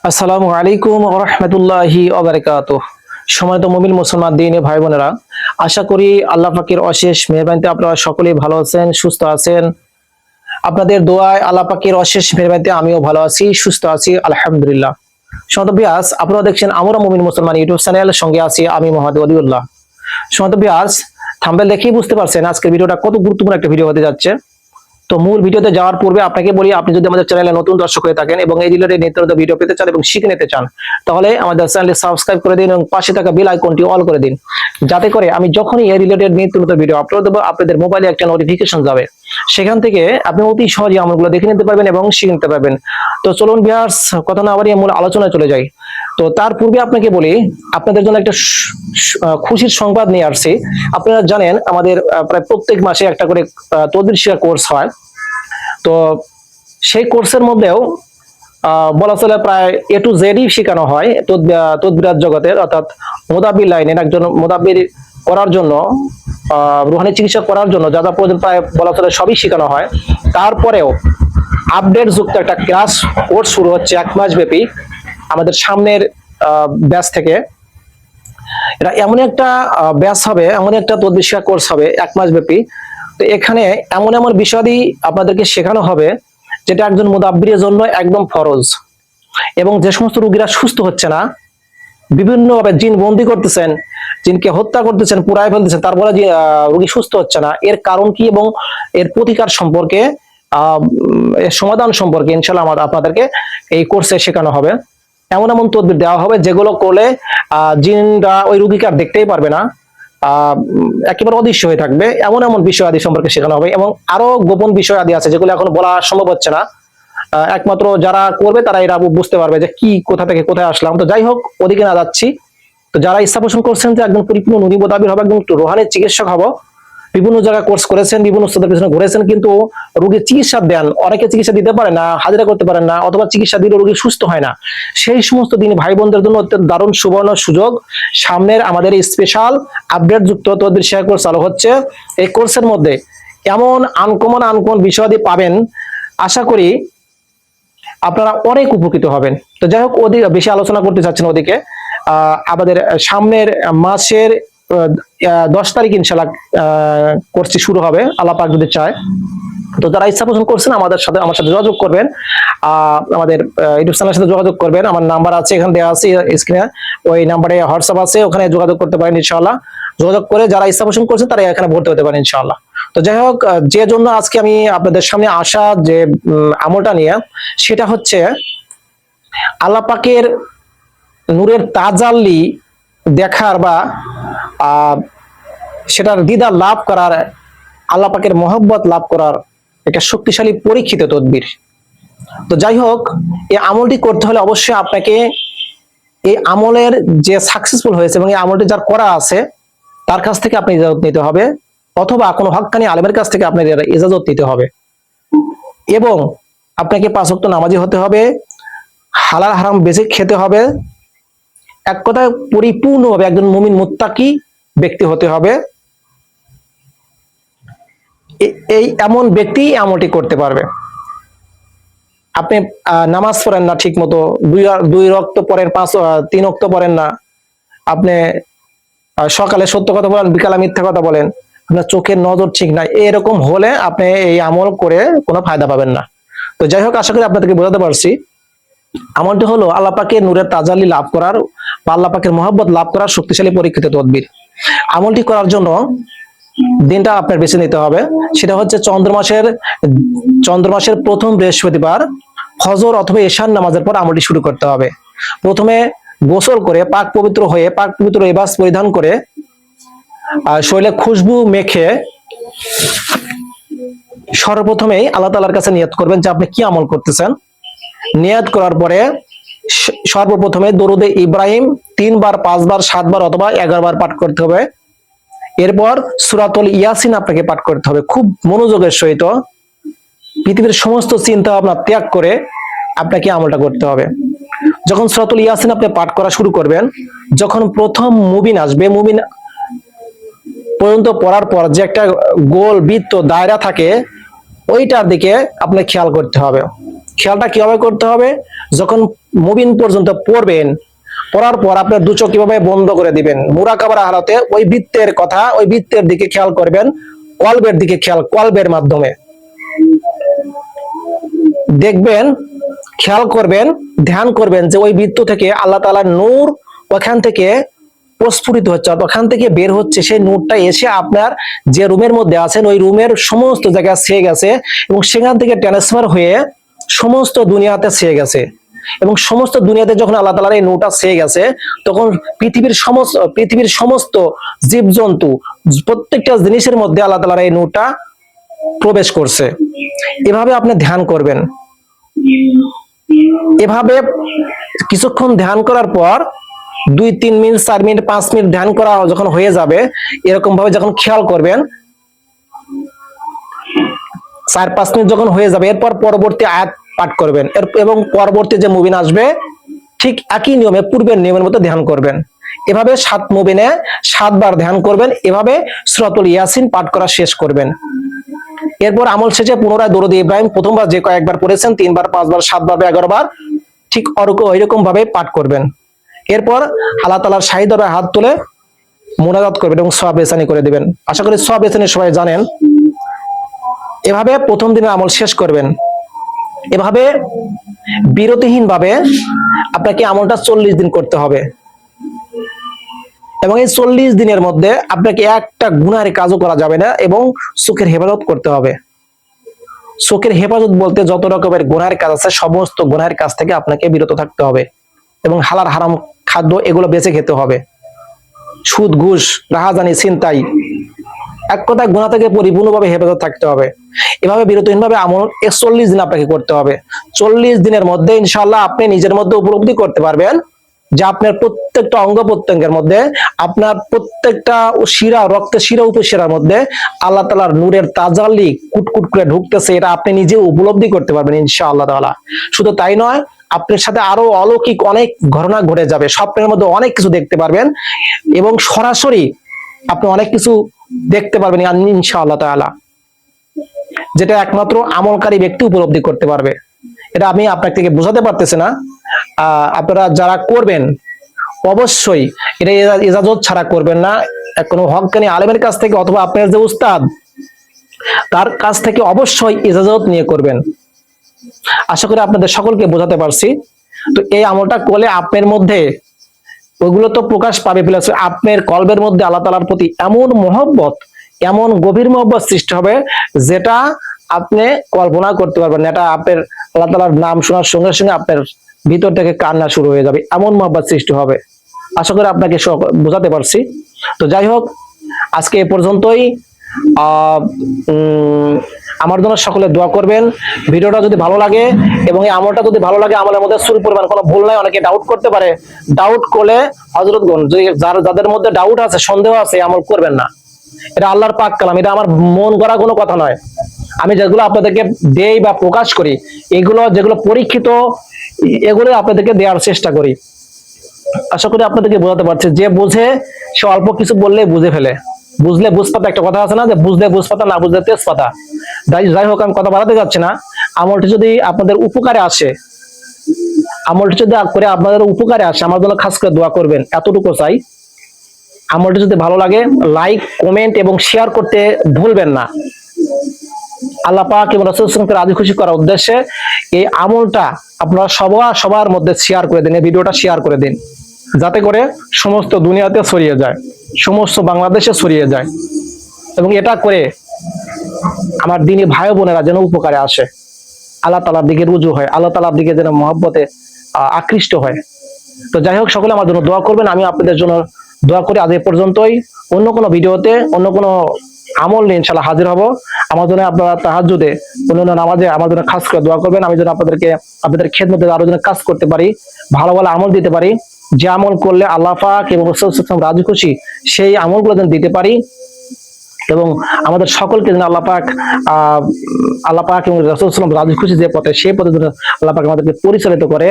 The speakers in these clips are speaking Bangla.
আসসালামু আলাইকুম ওয়া রাহমাতুল্লাহি ওয়া বারাকাতুহু। সম্মানিত মুমিন মুসলমান দিনী ভাই বোনেরা, আশা করি আল্লাহ পাকের অশেষ মেহেরবানিতে আপনারা সকলেই ভালো আছেন, সুস্থ আছেন। আপনাদের দোয়ায় আল্লাহ পাকের অশেষ মেহেরবানিতে আমিও ভালো আছি, সুস্থ আছি, আলহামদুলিল্লাহ। সম্মানিত ভিউয়ার্স, আপনারা দেখছেন আমরা মুমিন মুসলমান ইউটিউব চ্যানেল, সঙ্গে আছি আমি মোহাম্মদ ওয়ালিউল্লাহ। সম্মানিত ভিউয়ার্স, থাম্বনেল দেখেই বুঝতে পারছেন আজকের ভিডিওটা কত গুরুত্বপূর্ণ একটা ভিডিও হতে যাচ্ছে। তো মূল ভিডিওতে যাওয়ার পূর্বে আপনাকে বলি, আপনি যদি আমাদের চ্যানেলে নতুন দর্শক হয়ে থাকেন এবং এই রিলেটেড নিত্য নতুন ভিডিও পেতে চান এবং শিখে নিতে চান, তাহলে আমাদের চ্যানেলটি সাবস্ক্রাইব করে দিন এবং পাশে থাকা বেল আইকনটি অল করে দিন, যাতে করে আমি যখনই এই রিলেটেড নিত্য নতুন ভিডিও আপলোড দেবো আপনাদের মোবাইলে একটা নোটিফিকেশন যাবে। সেখান থেকে আপনি অতি সহজে আমলগুলো দেখে নিতে পারবেন এবং শিখে নিতে পারবেন। তো চলুন ভিউয়ার্স, কথা না বাড়িয়ে মূল আলোচনায় চলে যাই। তো তার পূর্বে আপনাকে বলি, আপনাদের জন্য একটা খুশির সংবাদ নিয়ে আসছি। আপনারা জানেন আমাদের প্রায় প্রত্যেক মাসে একটা করে তদবির শিক্ষা কোর্স হয়। তো সেই কোর্সের মধ্যেও বলা চলে প্রায় এ টু জেডই শেখানো হয় তদবিরাত জগতের, অর্থাৎ মুদাব্বির লাইনের একজন মুদাব্বির করার জন্য, রুহানি চিকিৎসা করার জন্য যা যা প্রয়োজন প্রায় বলা চলে সবই শেখানো হয়। তারপরেও আপডেট যুক্ত একটা ক্লাস কোর্স শুরু হচ্ছে 1 মাস ব্যাপী আমাদের সামনের ব্যাচ থেকে। এটা এমন একটা ব্যাচ হবে, এমন একটা তদবির শিক্ষা কোর্স হবে 1 মাস ব্যাপী। তো এখানে এমন এমন বিষয়াদি আপনাদেরকে শেখানো হবে যেটা একজন মুদাব্বিরের জন্য একদম ফরজ। এবং যে সমস্ত রোগীরা সুস্থ হচ্ছে না, বিভিন্নভাবে জিন বন্দি করতেছেন, জিনকে হত্যা করতেছেন, পুড়ায় ফেলতেছেন, তারপরে যে রোগী সুস্থ হচ্ছে না, এর কারণ কি এবং এর প্রতিকার সম্পর্কে, এর সমাধান সম্পর্কে ইনশাআল্লাহ আপনাদেরকে এই কোর্সে শেখানো হবে। এমন এমন তদবির দেওয়া হবে যেগুলো করলে জিনরা ওই রোগীকে আর দেখতেই পারবে না, একেবারে অদৃশ্য হয়ে থাকবে। এমন এমন বিষয় আদি সম্পর্কে শেখানো হবে এবং আরো গোপন বিষয় আদি আছে যেগুলো এখন বলা সম্ভব হচ্ছে না। একমাত্র যারা করবে তারা এরা বুঝতে পারবে যে কি, কোথা থেকে কোথায় আসলাম। তো যাই হোক, ওদিকে না যাচ্ছি। তো যারা ইচ্ছা পোষণ করছেন যে একদম পরিপূর্ণ নুরি মুতাবির হবে, একদম রোহানের চিকিৎসক হবো, বিভিন্ন জায়গায় কোর্স করেছেন, বিভিন্ন উস্তাদের পিছনে ঘুরেছেন, কিন্তু রোগীর চিকিৎসা দেন, অনেকে চিকিৎসা দিতে পারে না, হাজিরা করতে পারেন না, অথবা চিকিৎসা দিলে রোগী সুস্থ হয় না, সেই সমস্ত দিন ভাই বোনদের জন্য অত্যন্ত দারুণ সুবর্ণ সুযোগ। সামনের আমাদের স্পেশাল আপডেট যুক্ত তদবির শিক্ষা কোর্স চালু হচ্ছে। এই কোর্সের মধ্যে এমন আনকমন বিষয়াদি পাবেন, আশা করি আপনারা অনেক উপকৃত হবেন। তো যাই হোক, ওদিকে বেশি আলোচনা করতে চাচ্ছেন। ওদিকে আমাদের সামনের মাসের 10 তারিখ ইনশাআল্লাহ কোর্সটি শুরু হবে, আল্লাহ পাক যদি চায়। তো যারা ইচ্ছা পোষণ করছেন আমার সাথে যোগাযোগ করবেন, আমাদের ইউটিউব চ্যানেলের সাথে যোগাযোগ করবেন। আমার নাম্বার আছে এখানে দেওয়া আছে স্ক্রিনে, ওই নাম্বারে হোয়াটসঅ্যাপ আছে, ওখানে যোগাযোগ করতে পারেন ইনশাআল্লাহ। যোগাযোগ করে যারা ইচ্ছা পোষণ করছেন তারা এখানে ভর্তি হতে পারেন ইনশাআল্লাহ। তো যাই হোক, যে জন্য আজকে আমি আপনাদের সামনে আসা যে আমলটা নিয়ে, সেটা হচ্ছে আল্লাহ পাকের নূরের তাজাল্লি দেখার বা সেটার দিদার লাভ করার, আল্লাহ পাকের মহব্বত লাভ করার একটা শক্তিশালী পরীক্ষিত তদবির। তো যাই হোক, এই আমলটি করতে হলে অবশ্যই আপনাকে এই আমলের যে সাকসেসফুল হয়েছে এবং এই আমলটি যার করা আছে তার কাছ থেকে আপনি ইজাজত নিতে হবে, অথবা কোনো হক্কানি আলেমের কাছ থেকে আপনার ইজাজত নিতে হবে। এবং আপনাকে 5 ওয়াক্ত নামাজি হতে হবে, হালাল হারাম বেঁচে খেতে হবে, এক কথায় পরিপূর্ণভাবে একজন মুমিন মুত্তাকি ব্যক্তি হতে হবে। এই এমন ব্যক্তি আমলটি করতে পারবে। আপনি নামাজ পড়েন না ঠিক মতো, 2 ওয়াক্ত পড়েন, 3 ওয়াক্ত পড়েন না, আপনি সকালে সত্য কথা বলেন, বিকালে মিথ্যা কথা বলেন, আপনার চোখের নজর ঠিক নাই, এরকম হলে আপনি এই আমল করে কোনো ফায়দা পাবেন না। তো যাই হোক, আশা করি আপনাদেরকে বোঝাতে পারছি। আমলটি হলো আল্লাহ পাকের নূরের তাজাল্লি লাভ করার বা আল্লাহ পাকের মহব্বত লাভ করার শক্তিশালী পরীক্ষিত তদবির। আমলটি করার জন্য দিনটা আপনার বেছে নিতে হবে। সেটা হচ্ছে চন্দ্র মাসের প্রথম বৃহস্পতিবার ফজর অথবা এশার নামাজের পর আমলটি শুরু করতে হবে। প্রথমে গোসল করে পাক পবিত্র হয়ে, পাক পবিত্র লিবাস পরিধান করে, শরীরে খুশবু মেখে সর্বপ্রথমেই আল্লাহ তাআলার কাছে নিয়ত করবেন যে আপনি কি আমল করতেছেন। নিয়ত করার পরে সর্বপ্রথমে দরুদে ইব্রাহিম 3 বার, 5 বার, 7 বার অথবা 11 বার পাঠ করতে হবে। এরপর সূরাতুল ইয়াসিন আপনাকে পাঠ করতে হবে খুব মনোযোগের সহিত। পৃথিবীর সমস্ত চিন্তা ভাবনা ত্যাগ করে আপনাকে আমলটা করতে হবে। যখন সূরাতুল ইয়াসিন আপনি পাঠ করা শুরু করবেন, যখন প্রথম মুবিন আসবে, মুবিন পর্যন্ত পড়ার পর যে একটা গোল বৃত্ত দায়রা থাকে, ওইটার দিকে আপনি খেয়াল করতে হবে। খেয়ালটা কিভাবে করতে হবে, যখন মুবিন পর্যন্ত পড়বেন, পড়ার পর আপনার দু চোখ কিভাবে বন্ধ করে দিবেন, মুরাকাবার হালাতে ওই বৃত্তের কথা, ওই বৃত্তের দিকে খেয়াল করবেন, কলবের দিকে খেয়াল, কলবের মাধ্যমে দেখবেন, খেয়াল করবেন, ধ্যান করবেন যে ওই বৃত্ত থেকে আল্লাহ তাআলার নূর ওখান থেকে প্রস্ফুটিত হচ্ছে, ওখান থেকে বের হচ্ছে। সেই নূরটা এসে আপনার যে রুমের মধ্যে আছেন ওই রুমের সমস্ত জায়গায় ছেয়ে গেছে এবং সেখান থেকে ট্রান্সফার হয়ে সমস্ত দুনিয়াতে ছেয়ে গেছে। এবং সমস্ত দুনিয়াতে যখন আল্লাহ তাআলার এই নূরটা ছেয়ে গেছে, তখন পৃথিবীর সমস্ত জীবজন্তু, প্রত্যেকটা জিনিসের মধ্যে আল্লাহ তাআলার এই নূরটা প্রবেশ করছে। এভাবে আপনি ধ্যান করবেন। এভাবে কিছুক্ষণ ধ্যান করার পর 2-3 মিনিট, 4 মিনিট, 5 মিনিট ধ্যান করা যখন হয়ে যাবে, এরকম ভাবে যখন খেয়াল করবেন, 4-5 মিনিট যখন হয়ে যাবে, এরপর পরবর্তী আয়াত পাঠ করবেন এবং পরবর্তী যে মুবিন আসবে ঠিক একই নিয়মে, পূর্বের নিয়মের মতো ধ্যান করবেন। এভাবে 7 মুবিনে 7 বার ধ্যান করবেন। এভাবে সূরাতুল ইয়াসিন পাঠ করা শেষ করবেন। এরপর আমল শেষে পুনরায় দরুদ ইব্রাহিম প্রথমবার যে কয়েকবার পড়েছেন 3 বার, 5 বার, 7 বার, 11 বার, ঠিক ওইরকম ভাবে পাঠ করবেন। এরপর আল্লাহ তাআলার শাহী দরবারে হাত তুলে মুনাজাত করবেন এবং সওয়াব এহসানি করে দিবেন। আশা করি সওয়াব এহসানি সবাই জানেন। এভাবে প্রথম দিনের আমল শেষ করবেন। এভাবে বিরতিহীন ভাবে আপনাকে আমলটা 40 দিন করতে হবে এবং এই 40 দিনের মধ্যে আপনাকে একটা গুনাহের কাজও করা যাবে না এবং চোখের হেফাজত করতে হবে। চোখের হেফাজত বলতে যত রকমের গুনাহের কাজ আছে সমস্ত গুনাহের কাজ থেকে আপনাকে বিরত থাকতে হবে এবং হালাল হারাম খাদ্য এগুলো বেঁচে খেতে হবে। সুদ, ঘুষ, রাহাজানি, ছিনতাই, এক কথায় গুনাহ থেকে পরিপূর্ণভাবে হেফাজত থাকতে হবে। এভাবে বিরতিহীনভাবে আমল 40 দিন আপনাকে করতে হবে। 40 দিনের মধ্যে ইনশাআল্লাহ আপনি নিজের মধ্যে উপলব্ধি করতে পারবেন যে আপনার প্রত্যেকটা অঙ্গ প্রত্যঙ্গের মধ্যে, আপনার প্রত্যেকটা শিরা, রক্তের শিরা উপশিরার মধ্যে আল্লাহ তাআলার নূরের তাজাল্লি কুটকুট করে ঢুকতেছে। এটা আপনি নিজে উপলব্ধি করতে পারবেন ইনশাআল্লাহ তাআলা। শুধু তাই নয়, আপনার সাথে আরো অলৌকিক অনেক ঘটনা ঘটে যাবে। স্বপ্নের মধ্যে অনেক কিছু দেখতে পারবেন এবং সরাসরি আপনি অনেক কিছু দেখতে পারবেন ইনশাআল্লাহ তাআলা, যেটা একমাত্র আমলকারী ব্যক্তি উপলব্ধি করতে পারবে। এটা আমি আপনার থেকে বোঝাতে পারতেছি না। আপনারা যারা করবেন অবশ্যই এটা ইজাজত ছাড়া করবেন না। কোনো হক্কানি আলেমের কাছ থেকে অথবা আপনার যে উস্তাদ তার কাছ থেকে অবশ্যই ইজাজত নিয়ে করবেন। আশা করি আপনাদের সকলকে বোঝাতে পারছি। তো এই আমলটা করলে আপনার মধ্যে ওইগুলো তো প্রকাশ পাবে, প্লাস আপনার কলবের মধ্যে আল্লাহ তাআলার প্রতি এমন মহব্বত, এমন গভীর মহব্বত সৃষ্টি হবে যেটা আপনি কল্পনা করতে পারবেন না। এটা আপনার আল্লাহ তাআলার নাম শোনার সঙ্গে সঙ্গে আপনার ভিতর থেকে কান্না শুরু হয়ে যাবে, এমন মহব্বত সৃষ্টি হবে। আশা করি আপনাকে বোঝাতে পারছি। তো যাই হোক, আজকে এ পর্যন্তই। আমার জন্য সকলে দোয়া করবেন। ভিডিওটা যদি ভালো লাগে এবং এই আমলটা যদি ভালো লাগে, আমলের মধ্যে সুর পরিমাণ কোনো ভুল নাই, অনেকে ডাউট করতে পারে। ডাউট করলে হযরতগণ, যাদের মধ্যে ডাউট আছে, সন্দেহ আছে, আমল করবেন না। এটা আল্লাহর পাক কালাম, এটা আমার মন গড়া কোনো কথা নয়। আমি যেগুলো আপনাদেরকে দেই বা প্রকাশ করি, এগুলো যেগুলো পরীক্ষিত, এগুলো আপনাদেরকে দেওয়ার চেষ্টা করি। আশা করি আপনাদেরকে বোঝাতে পারছি। যে বুঝে সে অল্প কিছু বললে বুঝে ফেলে। বুঝলে বুঝপাতা, একটা কথা আছে না যে বুঝলে বুঝপাতা, না বুঝলে তেজপাতা। যাই হোক, আমি কথা বাড়াতে যাচ্ছি না। আমলটি যদি আপনাদের উপকারে আসে, আমলটি যদি করে আপনাদের উপকারে আসে, আমার জন্য খাস করে দোয়া করবেন, এতটুকু চাই। আমলটি যদি ভালো লাগে, লাইক, কমেন্ট এবং শেয়ার করতে ভুলবেন না। আল্লাহ পাক এবং রাসূল সাল্লাল্লাহু আলাইহি ওয়াসাল্লামকে রাজি খুশি করার উদ্দেশ্যে এই আমলটা আপনারা সবার মধ্যে শেয়ার করে দিন। এই ভিডিওটা শেয়ার করে দিন, যাতে করে সমস্ত দুনিয়াতে ছড়িয়ে যায়, সমস্ত বাংলাদেশে ছড়িয়ে যায় এবং এটা করে আমার দ্বীনি ভাই বোনেরা যেন উপকারে আসে, আল্লাহ তাআলার দিকে রুজু হয়, আল্লাহ তাআলার দিকে যেন মহব্বতে আকৃষ্ট হয়। তো যাই হোক, সকলে আমার জন্য দোয়া করবেন। আমি আপনাদের জন্য দোয়া করি। আজ এ পর্যন্তই। অন্য কোনো ভিডিওতে, অন্য কোনো আমল নিয়ে ইনশাআল্লাহ হাজির হব। আমার জন্য আপনারা তাহাজ্জুদে, অন্যান্য নামাজে আমার জন্য খাস করে দোয়া করবেন। আমি যেন আপনাদের খেদমতে আরো যেন কাজ করতে পারি, ভালো ভালো আমল দিতে পারি, যে আমল করলে আল্লাহ পাক এবং রাসূল সাল্লাল্লাহু আলাইহি ওয়াসাল্লাম রাজি খুশি, সেই আমলগুলো যেন দিতে পারি এবং আমাদের সকলকে যেন আল্লাহ পাক এবং রাসূল সাল্লাল্লাহু আলাইহি ওয়াসাল্লাম রাজি খুশি যে পথে, সেই পথে যেন আল্লাহ পাক আমাদেরকে পরিচালিত করে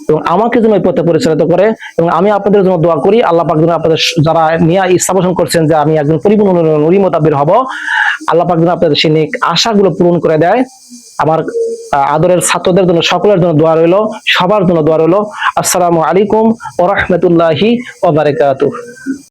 এবং আমাকে যেন ওই পথে পরিচালিত করে। এবং আমি আপনাদের জন্য দোয়া করি, আল্লাহ পাক যেন আপনাদের যারা নিয়ে ইচ্ছা পোষণ করছেন যে আমি একজন পরিপূর্ণ নূরি মোতাবের হব, আল্লাহ পাক যেন আপনাদের সেই নেক আশাগুলো পূরণ করে দেয়। আমার আদরের ছাত্রদের জন্য, সকলের জন্য দোয়া রইল, সবার জন্য দোয়া রইল। আসসালামু আলাইকুম ওয়া রাহমাতুল্লাহি ওয়া বারাকাতুহু।